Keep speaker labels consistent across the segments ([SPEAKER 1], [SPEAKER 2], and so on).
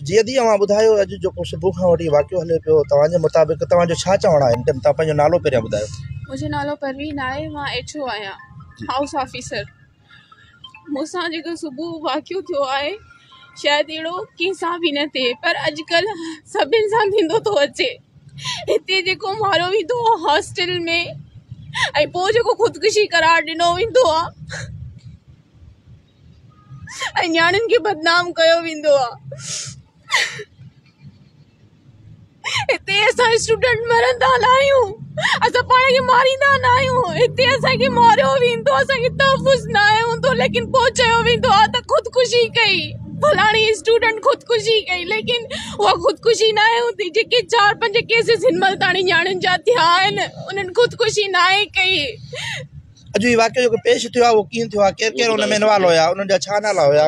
[SPEAKER 1] जी दी अवां ॿुधायो अॼु जेको सुबुह खां वठी वाक़ियो हले पियो तव्हांजे मुताबिक़ तव्हांजो छा चवणु आहे? तव्हां पंहिंजो नालो पहिरियां ॿुधायो।
[SPEAKER 2] मुंहिंजो नालो परवीन आहे, मां HO आहियां, हाउस ऑफिसर। मूंसां जेको सुबुह वाक़ियो थियो आहे शायदि अहिड़ो कंहिंसां बि न थिए, पर अॼुकल्ह सभिनि सां थींदो थो अचे। हिते जेको मारियो वेंदो आहे हॉस्टल में, ऐं पोइ जेको ख़ुदकुशी करार ॾिनो वेंदो आहे ऐं न्याणियुनि खे बदनाम कयो वेंदो आहे। हिते असां स्टूडेंट मरंदा न आहियूं, असां पाण खे मारींदा न आहियूं। हिते असांखे मारियो वेंदो, असांखे तहफ़ुज़ न आहे हूंदो, लेकिन पोइ चयो वेंदो आहे त ख़ुदकुशी कई, फलाणी स्टूडेंट ख़ुदकुशी कई, लेकिन उहा ख़ुदकुशी न आहे हूंदी। जेके 4-5 केसिस हिन महिल ताणी न्याणियुनि जा थिया आहिनि, उन्हनि ख़ुदकुशी न आहे कई।
[SPEAKER 1] अॼु ही वाक़ियो जेको पेश थियो आहे उहो कीअं थियो आहे? केरु केरु हुन में इन्वॉल्व हुया? उन्हनि जा छा नाला हुया?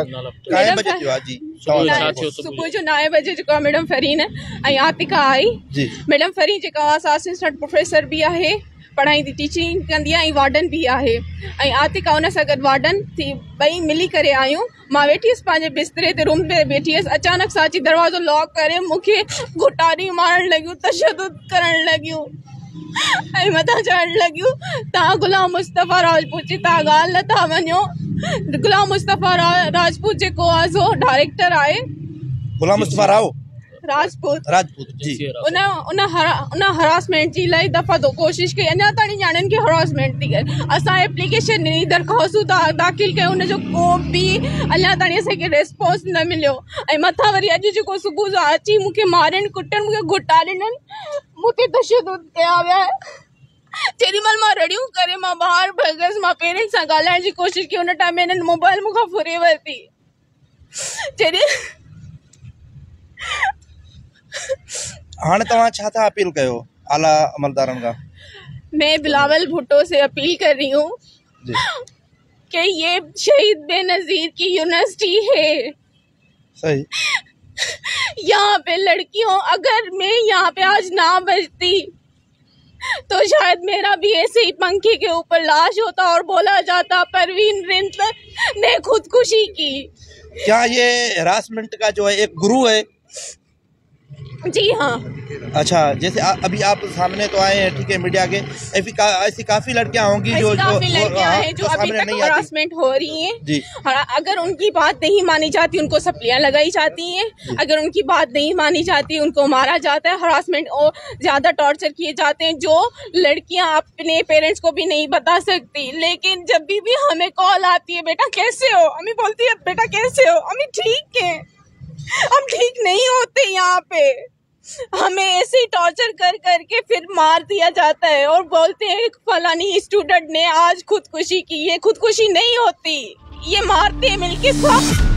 [SPEAKER 1] काएं बजे थियो आहे? जी
[SPEAKER 2] सुबुह जो 9 बजे जेको मैडम फरीन ऐं आतिका आई। मैडम फरीन जेका असिस्टेंट प्रोफेसर बि आहे, पढ़ाईंदी टीचिंग कंदी आहे, ऐं वार्डन बि आहे, ऐं आतिका हुन सां गॾु वार्डन थी ॿई मिली करे आयूं। मां वेठी हुअसि पंहिंजे बिस्तरे ते, रूम ते वेठी हुअसि, अचानक सां अची दरवाज़ो लॉक करे मूंखे घुटाड़ी मारण लॻियूं, तशद्दुद करण लॻियूं ऐं मथां चढ़ण लॻियूं, तव्हां गुलाम मुस्तफ़ा राजपूत जी तव्हां ॻाल्हि नथा वञो। गुलाम मुस्तफ़ा राजपूत जेको आहे सो डायरेक्टर आहे।
[SPEAKER 1] गुलाम मुस्तफ़ा राजपूत जी
[SPEAKER 2] उन हरासमेंट जी इलाही दफ़ा तो कोशिश कई, अञा ताणी न्याणियुनि खे हरासमेंट थी करे। असां एप्लीकेशन ॾिनी, दरख़्वास्तूं दाख़िल कयूं, हुनजो को बि अञा ताणी असांखे रिस्पॉन्स न मिलियो। ऐं मथां वरी अॼु जेको सुबुह जो अची मूंखे मारनि कुटनि, मूंखे घुटा ॾिननि, मूंखे तशद्दुद कया विया। जेॾी महिल मां रड़ियूं करे मां ॿाहिरि भॻसि, मां पेरेंट्स सां ॻाल्हाइण जी कोशिशि कई, हुन टाइम हिननि मोबाइल मूंखां फुरे वरिती।
[SPEAKER 1] हाँ तव्हां छा था अपील कयो आला अमलदारनि खां?
[SPEAKER 2] मैं बिलावल भुट्टो से अपील कर रही हूँ कि ये शहीद बेनज़ीर की यूनिवर्सिटी है।
[SPEAKER 1] सही।
[SPEAKER 2] यहाँ पे लड़कियों, अगर मैं यहाँ पे आज ना बचती तो शायद मेरा भी ऐसे ही पंखे के ऊपर लाश होता और बोला जाता परवीन रिंद ने खुदकुशी की।
[SPEAKER 1] क्या ये हरासमेंट का जो है एक गुरु है?
[SPEAKER 2] जी हाँ।
[SPEAKER 1] अच्छा, जैसे अभी आप सामने तो आए हैं, ठीक है, मीडिया के, ऐसी काफी लड़कियां होंगी जो
[SPEAKER 2] अभी तक हरासमेंट हो रही हैं जी। अगर उनकी बात नहीं मानी जाती उनको सप्लियां लगाई जाती हैं, अगर उनकी बात नहीं मानी जाती उनको मारा जाता है, हरासमेंट और ज्यादा टॉर्चर किए जाते हैं, जो लड़कियां अपने पेरेंट्स को भी नहीं बता सकती। लेकिन जब भी हमें कॉल आती है, बेटा कैसे हो, अम्मी बोलती है बेटा कैसे हो, अम्मी ठीक है, हम ठीक नहीं होते। यहाँ पे हमें ऐसे ही टॉर्चर कर करके फिर मार दिया जाता है और बोलते हैं फलानी स्टूडेंट ने आज खुदकुशी की। ये खुदकुशी नहीं होती, ये मारते हैं मिलके सब।